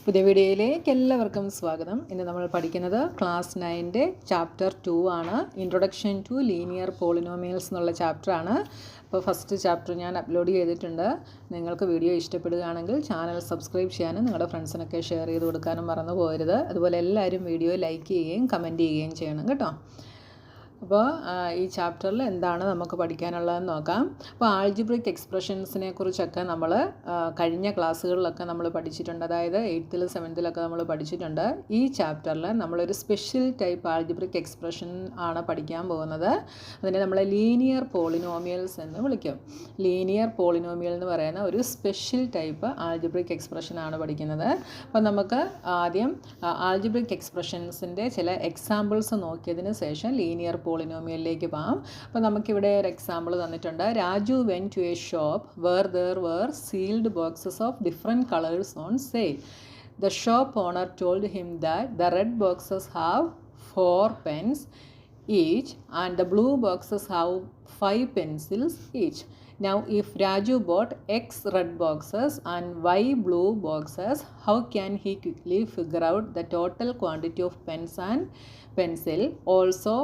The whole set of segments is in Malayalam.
പുതിയ വീഡിയോയിലേക്ക് എല്ലാവർക്കും സ്വാഗതം. ഇന്ന് നമ്മൾ പഠിക്കുന്നത് ക്ലാസ് 9 ചാപ്റ്റർ 2 ആണ്. ഇൻട്രൊഡക്ഷൻ ടു ലീനിയർ പോളിനോമിയൽസ് എന്നുള്ള ചാപ്റ്ററാണ്. അപ്പോൾ ഫസ്റ്റ് ചാപ്റ്റർ ഞാൻ അപ്ലോഡ് ചെയ്തിട്ടുണ്ട്. നിങ്ങൾക്ക് വീഡിയോ ഇഷ്ടപ്പെടുകയാണെങ്കിൽ ചാനൽ സബ്സ്ക്രൈബ് ചെയ്യാനും നിങ്ങളുടെ ഫ്രണ്ട്സിനൊക്കെ ഷെയർ ചെയ്ത് കൊടുക്കാനും മറന്നു പോകരുത്. അതുപോലെ എല്ലാവരും വീഡിയോ ലൈക്ക് ചെയ്യുകയും കമൻറ്റ് ചെയ്യുകയും ചെയ്യണം കേട്ടോ. അപ്പോൾ ഈ ചാപ്റ്ററിൽ എന്താണ് നമുക്ക് പഠിക്കാനുള്ളതെന്ന് നോക്കാം. അപ്പോൾ ആൾജിബ്രിക് എക്സ്പ്രഷൻസിനെ കുറിച്ചൊക്കെ നമ്മൾ കഴിഞ്ഞ ക്ലാസ്സുകളിലൊക്കെ നമ്മൾ പഠിച്ചിട്ടുണ്ട്. അതായത് 8th 7th നമ്മൾ പഠിച്ചിട്ടുണ്ട്. ഈ ചാപ്റ്ററിൽ നമ്മളൊരു സ്പെഷ്യൽ ടൈപ്പ് ആൾജിബ്രിക് എക്സ്പ്രഷൻ ആണ് പഠിക്കാൻ പോകുന്നത്. അതിനെ നമ്മൾ ലീനിയർ പോളിനോമിയൽസ് എന്ന് വിളിക്കും. ലീനിയർ പോളിനോമിയൽ എന്ന് പറയുന്ന ഒരു സ്പെഷ്യൽ ടൈപ്പ് ആൾജിബ്രിക് എക്സ്പ്രഷനാണ് പഠിക്കുന്നത്. അപ്പോൾ നമുക്ക് ആദ്യം ആൾജിബ്രിക് എക്സ്പ്രഷൻസിൻ്റെ ചില എക്സാമ്പിൾസ് നോക്കിയതിന് ശേഷം ലീനിയർ പോളിനോമിയലിലേക്ക് പോകാം. അപ്പോൾ നമുക്കിവിടെ ഒരു എക്സാമ്പിൾ തന്നിട്ടുണ്ട്. Raju went to a shop where there were sealed boxes of different colours on sale. The shop owner told him that the red boxes have 4 pens each and the blue boxes have 5 pencils each. Now if Raju bought X red boxes and Y blue boxes, how can he quickly figure out the total quantity of pens and pencil? Also,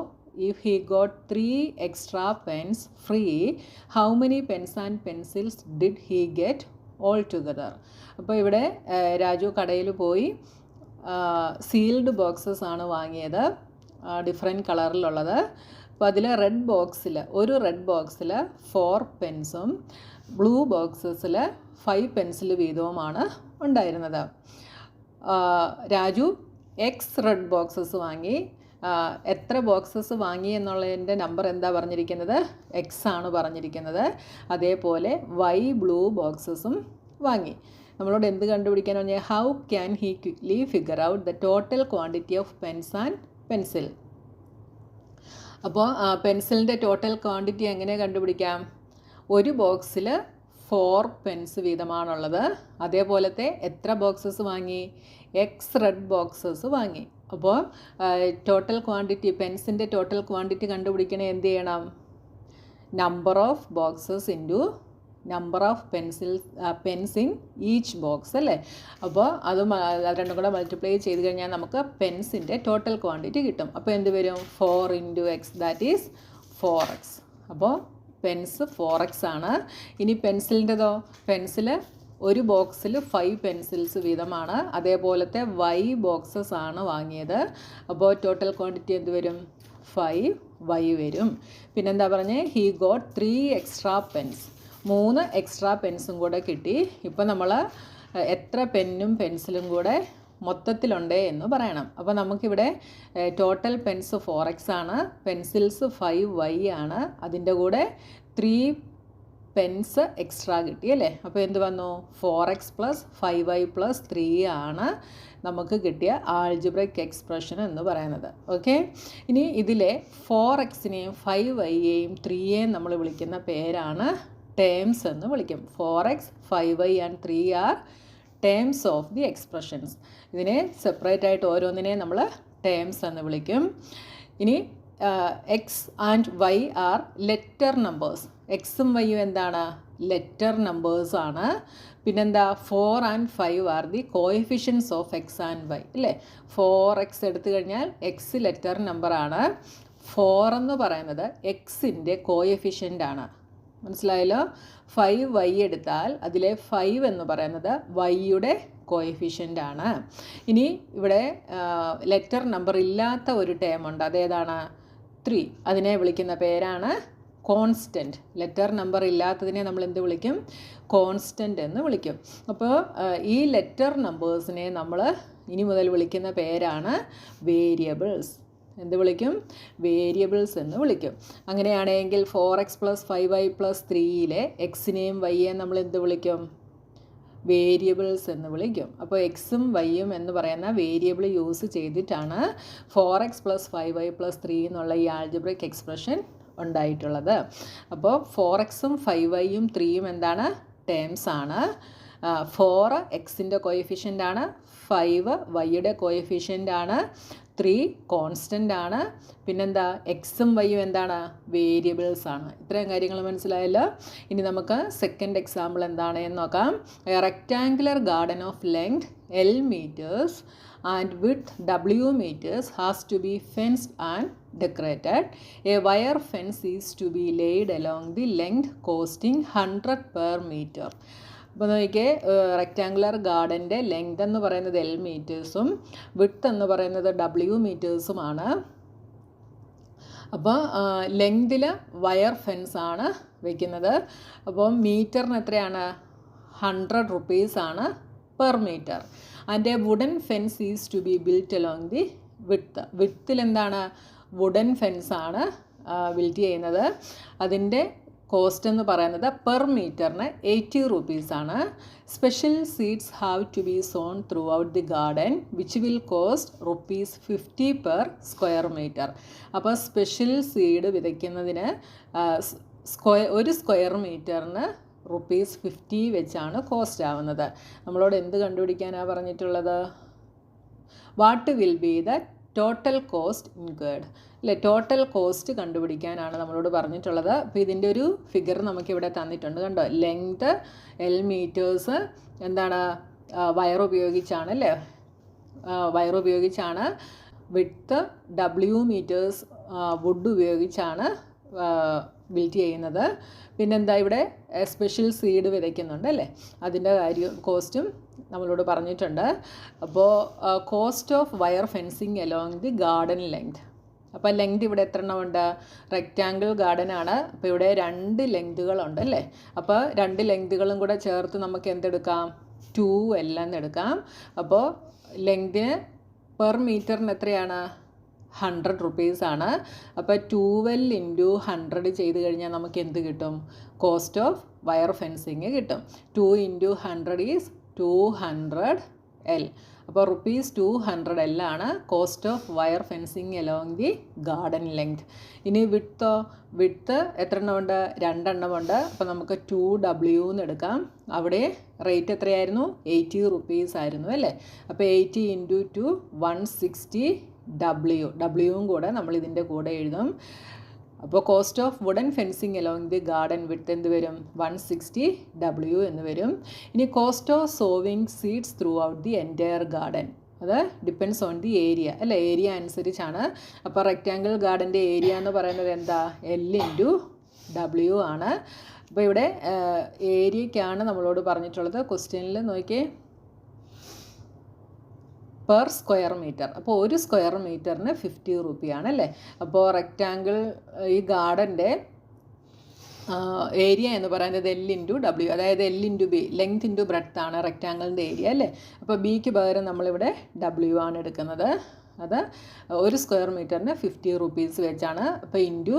if he got 3 extra pens free, how many pens and pencils did he get altogether? അപ്പോൾ ഇവിടെ രാജു കടയിൽ പോയി സീൽഡ് ബോക്സസ് ആണ് വാങ്ങിയത്, ഡിഫറെൻറ്റ് കളറിലുള്ളത്. അപ്പോൾ അതിൽ ഒരു റെഡ് ബോക്സിൽ 4 പെൻസും ബ്ലൂ ബോക്സസിൽ 5 പെൻസിൽ വീതവുമാണ് ഉണ്ടായിരുന്നത്. രാജു എക്സ് റെഡ് ബോക്സസ് വാങ്ങി. എത്ര ബോക്സസ് വാങ്ങി എന്നുള്ളതിൻ്റെ നമ്പർ എന്താ പറഞ്ഞിരിക്കുന്നത്? എക്സ് ആണ് പറഞ്ഞിരിക്കുന്നത്. അതേപോലെ വൈ ബ്ലൂ ബോക്സസും വാങ്ങി. നമ്മളോട് എന്ത് കണ്ടുപിടിക്കാൻ പറഞ്ഞാൽ how can he quickly figure out the total quantity of pens and pencil. അപ്പോൾ പെൻസിലിൻ്റെ ടോട്ടൽ ക്വാണ്ടിറ്റി എങ്ങനെ കണ്ടുപിടിക്കാം? ഒരു ബോക്സിൽ 4 പെൻസ് വീതമാണുള്ളത്. അതേപോലത്തെ എത്ര ബോക്സസ് വാങ്ങി? എക്സ് റെഡ് ബോക്സസ് വാങ്ങി. അപ്പോൾ ടോട്ടൽ ക്വാണ്ടിറ്റി, പെൻസിൻ്റെ ടോട്ടൽ ക്വാണ്ടിറ്റി കണ്ടുപിടിക്കണേ എന്ത് ചെയ്യണം? Number of boxes into number of pens in each box അല്ലേ. അപ്പോൾ അത് രണ്ടും കൂടെ മൾട്ടിപ്ലൈ ചെയ്ത് കഴിഞ്ഞാൽ നമുക്ക് പെൻസിൻ്റെ ടോട്ടൽ ക്വാണ്ടിറ്റി കിട്ടും. അപ്പോൾ എന്ത് വരും? 4 × x, ദാറ്റ് ഈസ് 4x. അപ്പോൾ പെൻസ് 4x ആണ്. ഇനി പെൻസിലിൻ്റെതോ? പെൻസിൽ ഒരു ബോക്സിൽ 5 പെൻസിൽസ് വീതമാണ്. അതേപോലത്തെ വൈ ബോക്സസ് ആണ് വാങ്ങിയത്. അപ്പോൾ ടോട്ടൽ ക്വാണ്ടിറ്റി എന്ത് വരും? 5 വൈ വരും. പിന്നെന്താ പറഞ്ഞേ? He got 3 extra pence. 3 extra പെൻസും കൂടെ കിട്ടി. ഇപ്പോൾ നമ്മൾ എത്ര പെന്നും പെൻസിലും കൂടെ മൊത്തത്തിലുണ്ട് എന്ന് പറയണം. അപ്പോൾ നമുക്കിവിടെ ടോട്ടൽ പെൻസ് 4x ആണ്, പെൻസിൽസ് 5y ആണ്, അതിൻ്റെ കൂടെ 3 പെൻസ് എക്സ്ട്രാ കിട്ടി അല്ലേ. അപ്പോൾ എന്ത് വന്നു? 4x + 5y + 3 ആണ് നമുക്ക് കിട്ടിയ ആൾജിബ്രിക് എക്സ്പ്രഷൻ എന്ന് പറയുന്നത്. ഓക്കെ, ഇനി ഇതിലെ 4xനെയും 5yയെയും 3യെയും നമ്മൾ വിളിക്കുന്ന പേരാണ് ടേംസ് എന്ന് വിളിക്കും. 4x, 5y and 3 are terms of the expressions. ഇതിനെ സെപ്പറേറ്റ് ആയിട്ട് ഓരോന്നിനെ നമ്മൾ ടേംസ് എന്ന് വിളിക്കും. ഇനി x and y are letter numbers. എക്സും വൈയും എന്താണ്? ലെറ്റർ നമ്പേഴ്സാണ്. പിന്നെന്താ? 4 and 5 are the coefficients of x and y അല്ലേ. 4x എടുത്തു കഴിഞ്ഞാൽ എക്സ് ലെറ്റർ നമ്പറാണ്. 4 എന്ന് പറയുന്നത് എക്സിൻ്റെ കോഎഫിഷ്യൻ്റ് ആണ്. മനസ്സിലായല്ലോ? 5y എടുത്താൽ അതിലെ 5 എന്ന് പറയുന്നത് വൈയുടെ കോഎഫിഷ്യൻ്റ് ആണ്. ഇനി ഇവിടെ ലെറ്റർ നമ്പർ ഇല്ലാത്ത ഒരു ടേം ഉണ്ട്. അതേതാണ്? 3. അതിനെ വിളിക്കുന്ന പേരാണ് കോൺസ്റ്റൻറ്റ്. ലെറ്റർ നമ്പർ ഇല്ലാത്തതിനെ നമ്മൾ എന്ത് വിളിക്കും? കോൺസ്റ്റൻറ്റ് എന്ന് വിളിക്കും. അപ്പോൾ ഈ ലെറ്റർ നമ്പേഴ്സിനെ നമ്മൾ ഇനി മുതൽ വിളിക്കുന്ന പേരാണ് വേരിയബിൾസ്. എന്ത് വിളിക്കും? വേരിയബിൾസ് എന്ന് വിളിക്കും. അങ്ങനെയാണെങ്കിൽ 4x + 5y + 3യിലെ എക്സിനെയും വൈയെയും നമ്മൾ എന്ത് വിളിക്കും? വേരിയബിൾസ് എന്ന് വിളിക്കും. അപ്പോൾ എക്സും വൈയും എന്ന് പറയുന്ന വേരിയബിൾ യൂസ് ചെയ്തിട്ടാണ് 4x + 5y + 3 എന്നുള്ള ഈ ആൾജിബ്രിക് എക്സ്പ്രഷൻ ഉണ്ടായിട്ടുള്ളത്. അപ്പോൾ 4xും 5yയും 3യും എന്താണ്? ടേംസ് ആണ്. 4 എക്സിൻ്റെ കോയിഫിഷ്യൻ്റ് ആണ്, 5 വൈയുടെ കോയിഫിഷ്യൻ്റ് ആണ്, 3 കോൺസ്റ്റൻ്റ് ആണ്, പിന്നെന്താ എക്സും വൈയും എന്താണ് വേരിയബിൾസ് ആണ്. ഇത്രയും കാര്യങ്ങൾ മനസ്സിലായല്ലോ. ഇനി നമുക്ക് സെക്കൻഡ് എക്സാമ്പിൾ എന്താണ് എന്ന് നോക്കാം. A rectangular garden of length L meters and width W meters has to be fenced and decorated. A wire fence is to be laid along the length costing 100 per meter. അപ്പോൾ നോക്കിയേ, റെക്റ്റാങ്കുലർ ഗാർഡൻ്റെ ലെങ്ത് എന്ന് പറയുന്നത് L മീറ്റേഴ്സും വിഡ്ത്ത് എന്ന് പറയുന്നത് W മീറ്റേഴ്സുമാണ്. അപ്പോൾ ലെങ്തിൽ വയർ ഫെൻസാണ് വയ്ക്കുന്നത്. അപ്പോൾ മീറ്ററിന് എത്രയാണ് 100 റുപ്പീസാണ് per metre. And a wooden fence is to be built along the width. വിഡ്ത്തിൽ എന്താണ് വുഡൻ ഫെൻസാണ് ബിൽറ്റ് ചെയ്യുന്നത്. അതിൻ്റെ കോസ്റ്റ് എന്ന് പറയുന്നത് പെർ മീറ്ററിന് 80 റുപ്പീസാണ്. Special seeds have to be sown throughout the garden which will cost ₹50 per square metre. അപ്പോൾ സ്പെഷ്യൽ സീഡ് വിതയ്ക്കുന്നതിന് ഒരു സ്ക്വയർ മീറ്ററിന് ₹50 വെച്ചാണ് കോസ്റ്റ് ആവുന്നത്. നമ്മളോട് എന്ത് കണ്ടുപിടിക്കാനാണ് പറഞ്ഞിട്ടുള്ളത്? What will be the total cost incurred അല്ലേ? ടോട്ടൽ കോസ്റ്റ് കണ്ടുപിടിക്കാനാണ് നമ്മളോട് പറഞ്ഞിട്ടുള്ളത്. അപ്പോൾ ഇതിൻ്റെ ഒരു ഫിഗർ നമുക്കിവിടെ തന്നിട്ടുണ്ട്, കണ്ടോ? ലെങ്ത് L മീറ്റേഴ്സ് എന്താണ് വയർ ഉപയോഗിച്ചാണ് അല്ലേ, വയർ ഉപയോഗിച്ചാണ്. വിഡ്ത്ത് W മീറ്റേഴ്സ് വുഡ് ഉപയോഗിച്ചാണ് ബിൽറ്റ് ചെയ്യുന്നത്. പിന്നെന്താ ഇവിടെ സ്പെഷ്യൽ സീഡ് വിതയ്ക്കുന്നുണ്ട് അല്ലേ, അതിൻ്റെ കോസ്റ്റും നമ്മളോട് പറഞ്ഞിട്ടുണ്ട്. അപ്പോൾ cost of wire fencing along the garden length. അപ്പോൾ ലെങ്ത് ഇവിടെ എത്ര എണ്ണം ഉണ്ട്? റെക്റ്റാങ്കിൾ ഗാർഡൻ ആണ്. അപ്പോൾ ഇവിടെ 2 ലെങ്തുകളുണ്ട് അല്ലേ. അപ്പോൾ 2 ലെങ്തുകളും കൂടെ ചേർത്ത് നമുക്ക് എന്തെടുക്കാം? 2L എന്നെടുക്കാം. അപ്പോൾ ലെങ്തിന് പെർ മീറ്ററിന് എത്രയാണ്? 100 റുപ്പീസാണ്. അപ്പോൾ 2L × 100 ചെയ്ത് കഴിഞ്ഞാൽ നമുക്ക് എന്ത് കിട്ടും? കോസ്റ്റ് ഓഫ് വയർ ഫെൻസിങ് കിട്ടും. 2 × 100 ഈസ് 200L. അപ്പോൾ ₹200L ആണ് cost of wire fencing along the garden length. ഇനി വിഡ്ത്തോ? വിഡ്ത്ത് എത്ര എണ്ണമുണ്ട്? 2 എണ്ണമുണ്ട്. അപ്പോൾ നമുക്ക് 2W എന്ന് എടുക്കാം. അവിടെ റേറ്റ് എത്രയായിരുന്നു? 80 റുപ്പീസ് ആയിരുന്നു അല്ലേ. അപ്പോൾ 80 × 2 160W. ഡബ്ല്യുവും കൂടെ നമ്മൾ ഇതിൻ്റെ കൂടെ എഴുതും. അപ്പോൾ cost of wooden fencing along the garden width എന്ത് വരും? 160W എന്ന് വരും. ഇനി cost of sowing seeds throughout the entire garden, അത് ഡിപ്പെൻഡ്സ് ഓൺ ദി ഏരിയ അല്ലേ, ഏരിയ അനുസരിച്ചാണ്. അപ്പോൾ റെക്റ്റാങ്കിൾ ഗാർഡൻ്റെ ഏരിയ എന്ന് പറയുന്നത് എന്താ? L × W ആണ്. അപ്പോൾ ഇവിടെ ഏരിയയ്ക്കാണ് നമ്മളോട് പറഞ്ഞിട്ടുള്ളത്. ക്വസ്റ്റ്യനിൽ നോക്കിയേ, പെർ സ്ക്വയർ മീറ്റർ. അപ്പോൾ ഒരു സ്ക്വയർ മീറ്ററിന് 50 റുപ്പിയാണ് അല്ലേ. അപ്പോൾ റെക്റ്റാങ്കിൾ ഈ ഗാർഡൻ്റെ ഏരിയ എന്ന് പറയുന്നത് L × W, അതായത് L × B, ലെങ്ത് × ബ്രെഡ്ത്ത് ആണ് റെക്റ്റാങ്കിളിൻ്റെ ഏരിയ അല്ലേ. അപ്പോൾ ബിക്ക് പകരം നമ്മളിവിടെ W ആണ് എടുക്കുന്നത്. അത് ഒരു സ്ക്വയർ മീറ്ററിന് 50 റുപ്പീസ് വെച്ചാണ്. അപ്പോൾ ×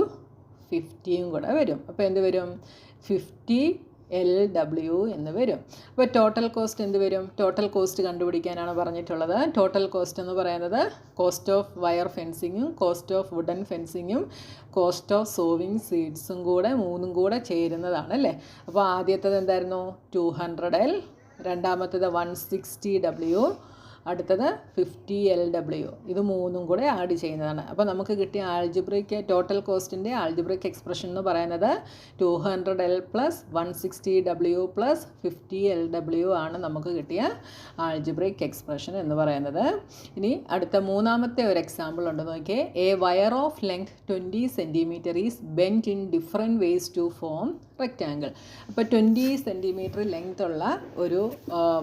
50യും കൂടെ വരും. അപ്പോൾ എന്ത് വരും? 50LW എന്ന് വരും. അപ്പോൾ ടോട്ടൽ കോസ്റ്റ് എന്ത് വരും? ടോട്ടൽ കോസ്റ്റ് കണ്ടുപിടിക്കാനാണ് പറഞ്ഞിട്ടുള്ളത്. ടോട്ടൽ കോസ്റ്റ് എന്ന് പറയുന്നത് കോസ്റ്റ് ഓഫ് വയർ ഫെൻസിങ്ങും കോസ്റ്റ് ഓഫ് വുഡൻ ഫെൻസിങ്ങും കോസ്റ്റ് ഓഫ് സോവിങ് സീഡ്സും കൂടെ 3ഉം കൂടെ ചേരുന്നതാണ് അല്ലേ. അപ്പോൾ ആദ്യത്തേത് എന്തായിരുന്നു? 200L, രണ്ടാമത്തേത് 160W, അടുത്തത് 50LW. ഇത് 3ഉം കൂടെ ആഡ് ചെയ്യുന്നതാണ്. അപ്പോൾ നമുക്ക് കിട്ടിയ ആൾജിബ്രയ്ക്ക് ടോട്ടൽ കോസ്റ്റിൻ്റെ ആൾജിബ്രിക് എക്സ്പ്രഷൻ എന്ന് പറയുന്നത് 200L + 160W + 50LW ആണ് നമുക്ക് കിട്ടിയ ആൾജിബ്രിക് എക്സ്പ്രഷൻ എന്ന് പറയുന്നത്. ഇനി അടുത്ത മൂന്നാമത്തെ ഒരു എക്സാമ്പിൾ ഉണ്ട്, നോക്കിയേ. A wire of length 20 cm is bend in different ways to form rectangle. അപ്പോൾ 20 cm ലെങ്ത് ഉള്ള ഒരു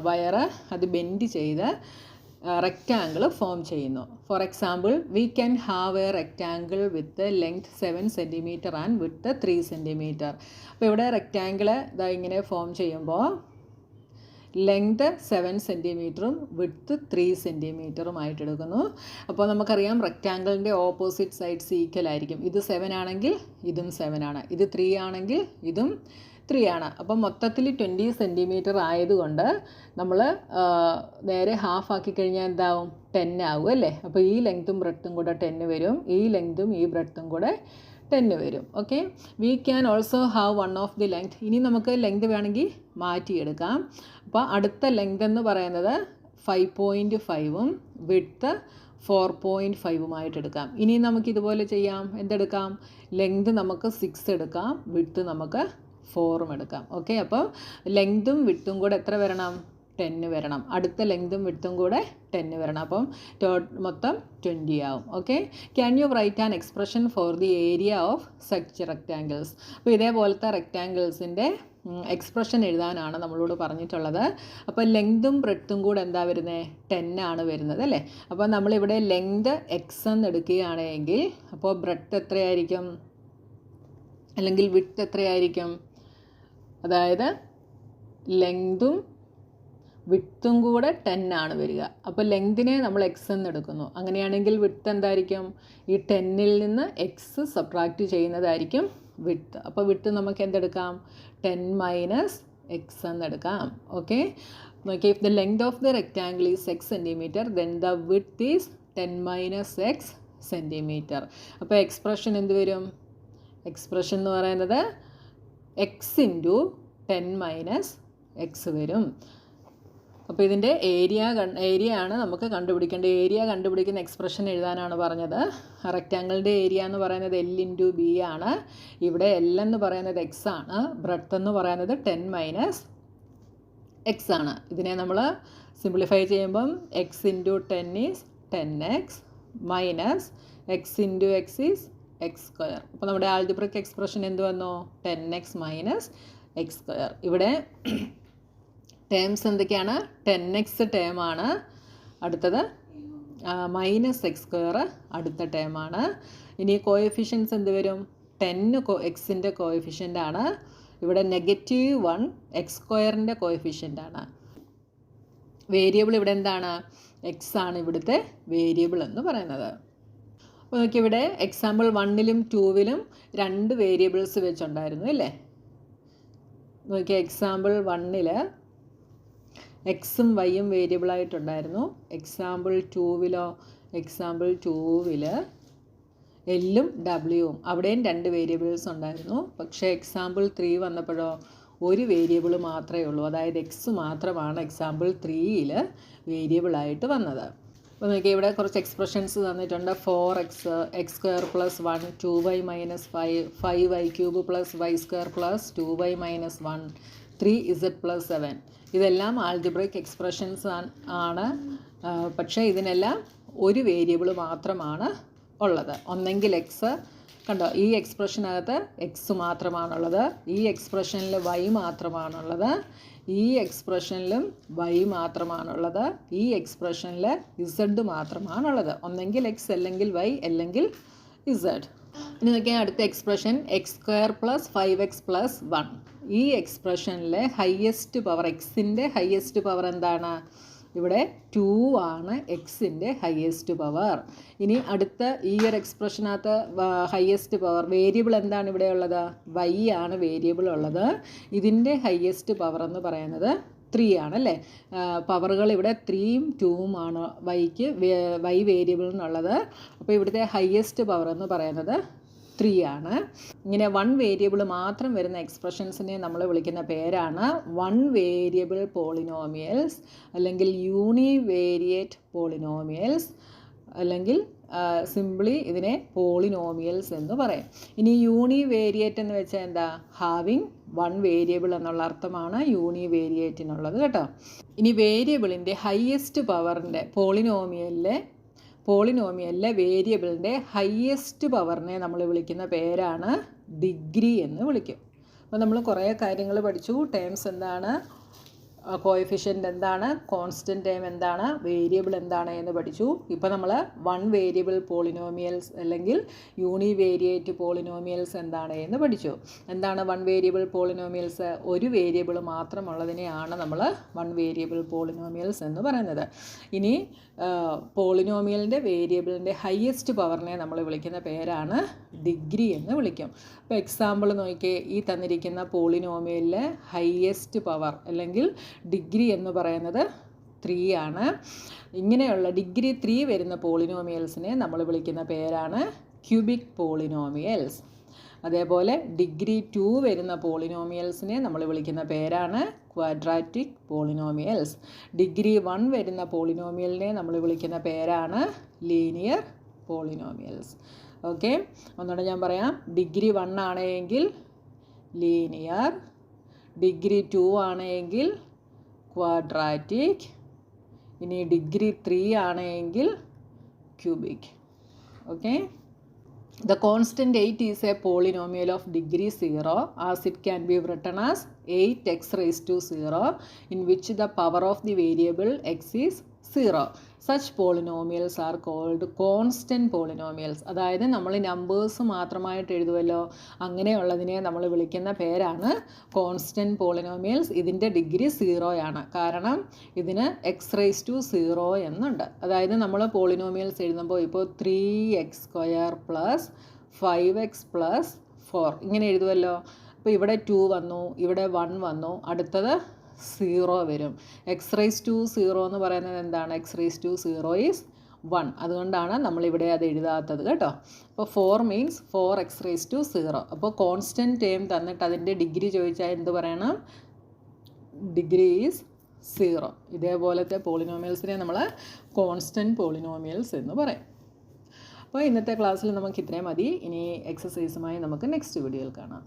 വയറ് അത് ബെൻഡ് ചെയ്ത് റെക്റ്റാങ്കിൾ ഫോം ചെയ്യുന്നു. For example, we can have A rectangle with length 7 cm and with 3 cm. അപ്പോൾ ഇവിടെ റെക്റ്റാങ്കിൾ ഇതാ ഇങ്ങനെ ഫോം ചെയ്യുമ്പോൾ ലെങ്ത് 7 cm വിഡ്ത്ത് 3 cm ആയിട്ട് എടുക്കുന്നു. അപ്പോൾ നമുക്കറിയാം റെക്റ്റാങ്കിളിൻ്റെ ഓപ്പോസിറ്റ് സൈഡ്സ് ഈക്വൽ ആയിരിക്കും. ഇത് 7 ആണെങ്കിൽ ഇതും 7 ആണ്, ഇത് 3 ആണെങ്കിൽ ഇതും 3 ആണ്. അപ്പം മൊത്തത്തിൽ 20 cm ആയതുകൊണ്ട് നമ്മൾ നേരെ ഹാഫ് ആക്കി കഴിഞ്ഞാൽ എന്താവും? 10 ആവും അല്ലേ. അപ്പോൾ ഈ ലെങ്ത്തും ബ്രെഡ്ത്തും കൂടെ 10 വരും, ഈ ലെങ്ത്തും ഈ ബ്രെഡ്ത്തും കൂടെ 10 വരും. Okay, we can also have one of the length. ഇനി നമുക്ക് ലെങ്ത് വേണമെങ്കിൽ മാറ്റിയെടുക്കാം. അപ്പോൾ അടുത്ത ലെങ്ത് എന്ന് പറയുന്നത് 5.5ഉം വിഡ്ത്ത് 4.5ഉമായിട്ട് എടുക്കാം. ഇനി നമുക്ക് ഇതുപോലെ ചെയ്യാം. എന്തെടുക്കാം? ലെങ്ത് നമുക്ക് 6 എടുക്കാം, വിഡ്ത്ത് നമുക്ക് 4ഉം എടുക്കാം. ഓക്കെ, അപ്പോൾ ലെങ്തും വിഡ്ത്തും കൂടെ എത്ര വരണം? 10 വരണം. അടുത്ത ലെങ്തും വിഡ്ത്തും കൂടെ 10 വരണം. അപ്പം മൊത്തം 20 ആവും. Okay, can you write an expression for the area of such rectangles. അപ്പോൾ ഇതേപോലത്തെ റെക്റ്റാങ്കിൾസിൻ്റെ എക്സ്പ്രഷൻ എഴുതാനാണ് നമ്മളോട് പറഞ്ഞിട്ടുള്ളത്. അപ്പോൾ ലെങ്തും ബ്രെഡ്ത്തും കൂടെ എന്താ വരുന്നത്? 10 ആണ് വരുന്നത് അല്ലേ. അപ്പോൾ നമ്മളിവിടെ ലെങ്ത് എക്സ് എന്ന് എടുക്കുകയാണെങ്കിൽ അപ്പോൾ ബ്രെഡ്ത്ത് എത്രയായിരിക്കും, അല്ലെങ്കിൽ വിഡ്ത്ത് എത്രയായിരിക്കും? അതായത് ലെങ്തും വിഡ്ത്തും കൂടെ 10 ആണ് വരിക. അപ്പോൾ ലെങ്തിനെ നമ്മൾ എക്സ് എന്ന് എടുക്കുന്നു. അങ്ങനെയാണെങ്കിൽ വിഡ്ത്ത് എന്തായിരിക്കും? ഈ 10ൽ നിന്ന് എക്സ് സബ്ട്രാക്റ്റ് ചെയ്യുന്നതായിരിക്കും വിഡ്ത്ത്. അപ്പോൾ വിഡ്ത്ത് നമുക്ക് എന്തെടുക്കാം? 10 മൈനസ് എക്സ് എന്നെടുക്കാം. ഓക്കെ, നോക്കി, if the length of the rectangle is 6 centimetre then the width is 10 minus X centimetre. അപ്പോൾ എക്സ്പ്രഷൻ എന്ത് വരും? എക്സ്പ്രഷൻ എന്ന് പറയുന്നത് എക്സ് ഇൻറ്റു 10 മൈനസ് എക്സ് വരും. അപ്പോൾ ഇതിൻ്റെ ഏരിയ ആണ് നമുക്ക് കണ്ടുപിടിക്കേണ്ടത്. ഏരിയ കണ്ടുപിടിക്കുന്ന എക്സ്പ്രഷൻ എഴുതാനാണ് പറഞ്ഞത്. റെക്റ്റാങ്കിളിൻ്റെ ഏരിയ എന്ന് പറയുന്നത് എൽ ഇൻറ്റു ബി ആണ്. ഇവിടെ എൽ എന്ന് പറയുന്നത് എക്സ് ആണ്, ബ്രെഡ്ത്ത് എന്ന് പറയുന്നത് 10 മൈനസ് എക്സ് ആണ്. ഇതിനെ നമ്മൾ സിംപ്ലിഫൈ ചെയ്യുമ്പം X into 10 is 10x minus X into X is X square. അപ്പോൾ നമ്മുടെ ആൾജിബ്രിക് എക്സ്പ്രഷൻ എന്ത് വന്നു? 10x minus X square. ഇവിടെ ടേംസ് എന്തൊക്കെയാണ്? 10x ടേമാണ്, അടുത്തത് മൈനസ് എക്സ് സ്ക്വയർ അടുത്ത ടേമാണ്. ഇനി കോഎഫിഷ്യൻസ് എന്ത് വരും? 10 എക്സിൻ്റെ കോഎഫിഷ്യൻ്റ് ആണ്. ഇവിടെ -1 എക്സ് സ്ക്വയറിൻ്റെ കോഎഫിഷ്യൻ്റ് ആണ്. വേരിയബിൾ ഇവിടെ എന്താണ്? എക്സ് ആണ് ഇവിടുത്തെ വേരിയബിൾ എന്ന് പറയുന്നത്. അപ്പോൾ നോക്കിയിവിടെ എക്സാമ്പിൾ 1ലും 2വിലും 2 വേരിയബിൾസ് വെച്ചുണ്ടായിരുന്നു അല്ലേ. നോക്കിയാൽ എക്സാമ്പിൾ 1ൽ എക്സും വൈയും വേരിയബിളായിട്ടുണ്ടായിരുന്നു. എക്സാമ്പിൾ 2വിലോ? എക്സാമ്പിൾ 2വിൽ എല്ലും ഡബ്ല്യുവും അവിടെയും 2 വേരിയബിൾസ് ഉണ്ടായിരുന്നു. പക്ഷേ എക്സാമ്പിൾ 3 വന്നപ്പോഴോ ഒരു വേരിയബിൾ മാത്രമേ ഉള്ളൂ, അതായത് എക്സ് മാത്രമാണ് എക്സാമ്പിൾ 3ൽ വേരിയബിളായിട്ട് വന്നത്. അപ്പോൾ നോക്കിയാൽ ഇവിടെ കുറച്ച് എക്സ്പ്രഷൻസ് തന്നിട്ടുണ്ട്. 4x x square plus 1 2y minus 5 5y cube plus y square plus 2y minus 1 3z plus 7. ഇതെല്ലാം ആൾജിബ്രിക് എക്സ്പ്രഷൻസ് ആണ്. പക്ഷേ ഇതിനെല്ലാം ഒരു വേരിയബിൾ മാത്രമാണ് ഉള്ളത്. ഒന്നെങ്കിൽ എക്സ്, കണ്ടോ ഈ എക്സ്പ്രഷനകത്ത് എക്സ് മാത്രമാണുള്ളത്, ഈ എക്സ്പ്രഷനിൽ വൈ മാത്രമാണുള്ളത്, ഈ എക്സ്പ്രഷനിലും വൈ മാത്രമാണുള്ളത്, ഈ എക്സ്പ്രഷനിൽ ഇസഡ് മാത്രമാണുള്ളത്. ഒന്നെങ്കിൽ എക്സ്, അല്ലെങ്കിൽ വൈ, അല്ലെങ്കിൽ ഇസഡ്. ഇനി നോക്കിയാൽ അടുത്ത expression X square plus 5x plus 1. ഈ എക്സ്പ്രഷനിലെ ഹയസ്റ്റ് പവർ, എക്സിൻ്റെ ഹയസ്റ്റ് പവർ എന്താണ്? ഇവിടെ 2 ആണ് എക്സിൻ്റെ ഹയസ്റ്റ് പവർ. ഇനി അടുത്ത ഈ ഒരു എക്സ്പ്രഷനകത്ത് ഹയസ്റ്റ് പവർ വേരിയബിൾ എന്താണ് ഇവിടെ ഉള്ളത്? വൈ ആണ് വേരിയബിൾ ഉള്ളത്. ഇതിൻ്റെ ഹയസ്റ്റ് പവർ എന്ന് പറയുന്നത് 3 ആണല്ലേ. പവറുകൾ ഇവിടെ 3ഉം 2ഉം ആണ് വൈ വേരിയബിളിനുള്ളത്. അപ്പോൾ ഇവിടുത്തെ ഹയസ്റ്റ് പവർ എന്ന് പറയുന്നത് 3 ആണ്. ഇങ്ങനെ 1 വേരിയബിൾ മാത്രം വരുന്ന എക്സ്പ്രഷൻസിനെ നമ്മൾ വിളിക്കുന്ന പേരാണ് 1 വേരിയബിൾ പോളിനോമിയൽസ്, അല്ലെങ്കിൽ യൂണിവേരിയേറ്റ് പോളിനോമിയൽസ്, അല്ലെങ്കിൽ സിംപ്ലി ഇതിനെ പോളിനോമിയൽസ് എന്ന് പറയും. ഇനി യൂണിവേരിയേറ്റ് എന്ന് വെച്ചാൽ എന്താ? ഹാവിങ് 1 വേരിയബിൾ എന്നുള്ള അർത്ഥമാണ് യൂണിവേരിയേറ്റിനുള്ളത് കേട്ടോ. ഇനി വേരിയബിളിൻ്റെ ഹയസ്റ്റ് പവറിൻ്റെ പോളിനോമിയലിലെ വേരിയബിളിൻ്റെ ഹയസ്റ്റ് പവറിനെ നമ്മൾ വിളിക്കുന്ന പേരാണ് ഡിഗ്രി എന്ന് വിളിക്കും. അപ്പോൾ നമ്മൾ കുറേ കാര്യങ്ങൾ പഠിച്ചു. ടേംസ് എന്താണ്, കോഎഫിഷ്യൻ്റ് എന്താണ്, കോൺസ്റ്റൻറ്റ് ടേം എന്താണ്, വേരിയബിൾ എന്താണ് എന്ന് പഠിച്ചു. ഇപ്പോൾ നമ്മൾ 1 വേരിയബിൾ പോളിനോമിയൽസ് അല്ലെങ്കിൽ യൂണിവേരിയേറ്റ് പോളിനോമിയൽസ് എന്താണ് എന്ന് പഠിച്ചു. എന്താണ് 1 വേരിയബിൾ പോളിനോമിയൽസ്? ഒരു വേരിയബിൾ മാത്രമുള്ളതിനെയാണ് നമ്മൾ 1 വേരിയബിൾ പോളിനോമിയൽസ് എന്ന് പറയുന്നത്. ഇനി പോളിനോമിയലിൻ്റെ വേരിയബിളിൻ്റെ ഹയസ്റ്റ് പവറിനെ നമ്മൾ വിളിക്കുന്ന പേരാണ് ഡിഗ്രി എന്ന് വിളിക്കും. അപ്പോൾ എക്സാമ്പിൾ നോക്കിയേ, ഈ തന്നിരിക്കുന്ന പോളിനോമിയലിലെ ഹയസ്റ്റ് പവർ അല്ലെങ്കിൽ ഡിഗ്രി എന്ന് പറയുന്നത് 3 ആണ്. ഇങ്ങനെയുള്ള ഡിഗ്രി 3 വരുന്ന പോളിനോമിയൽസിനെ നമ്മൾ വിളിക്കുന്ന പേരാണ് ക്യൂബിക് പോളിനോമിയൽസ്. അതേപോലെ ഡിഗ്രി 2 വരുന്ന പോളിനോമിയൽസിനെ നമ്മൾ വിളിക്കുന്ന പേരാണ് ക്വാഡ്രാറ്റിക് പോളിനോമിയൽസ്. ഡിഗ്രി 1 വരുന്ന പോളിനോമിയലിനെ നമ്മൾ വിളിക്കുന്ന പേരാണ് ലീനിയർ പോളിനോമിയൽസ്. ഓക്കെ, ഒന്നുകൂടെ ഞാൻ പറയാം. ഡിഗ്രി 1 ആണെങ്കിൽ ലീനിയർ, ഡിഗ്രി 2 ആണെങ്കിൽ ക്വാഡ്രാറ്റിക്, ഇനി ഡിഗ്രി 3 ആണെങ്കിൽ cubic. Okay, the constant 8 is a polynomial of degree 0 as it can be written as 8x raised to 0 in which the power of the variable x is 0. Such polynomials are called constant polynomials. അതായത് നമ്മൾ നമ്പേഴ്സ് മാത്രമായിട്ട് എഴുതുമല്ലോ, അങ്ങനെയുള്ളതിനെ നമ്മൾ വിളിക്കുന്ന പേരാണ് കോൺസ്റ്റൻറ്റ് പോളിനോമിയൽസ്. ഇതിൻ്റെ ഡിഗ്രി 0 ആണ്, കാരണം ഇതിന് എക്സ് റേസ് ടു 0 എന്നുണ്ട്. അതായത് നമ്മൾ പോളിനോമിയൽസ് എഴുതുമ്പോൾ ഇപ്പോൾ 3x² പ്ലസ് 5x പ്ലസ് 4 ഇങ്ങനെ എഴുതുമല്ലോ. അപ്പോൾ ഇവിടെ 2 വന്നു, ഇവിടെ 1 വന്നു, അടുത്തത് 0 വരും. എക്സ് റേസ് ടു 0 എന്ന് പറയുന്നത് എന്താണ്? X raise to 0 is 1. അതുകൊണ്ടാണ് നമ്മളിവിടെ അത് എഴുതാത്തത് കേട്ടോ. അപ്പോൾ 4 മീൻസ് 4x റേസ് ടു 0. അപ്പോൾ കോൺസ്റ്റൻറ്റ് ടേം തന്നിട്ട് അതിൻ്റെ ഡിഗ്രി ചോദിച്ചാൽ എന്ത് പറയണം? Degree is 0. ഇതേപോലത്തെ പോളിനോമിയൽസിനെ നമ്മൾ കോൺസ്റ്റൻറ്റ് പോളിനോമിയൽസ് എന്ന് പറയും. അപ്പോൾ ഇന്നത്തെ ക്ലാസ്സിൽ നമുക്ക് ഇത്രയും മതി. ഇനി എക്സസൈസുമായി നമുക്ക് നെക്സ്റ്റ് വീഡിയോയിൽ കാണാം.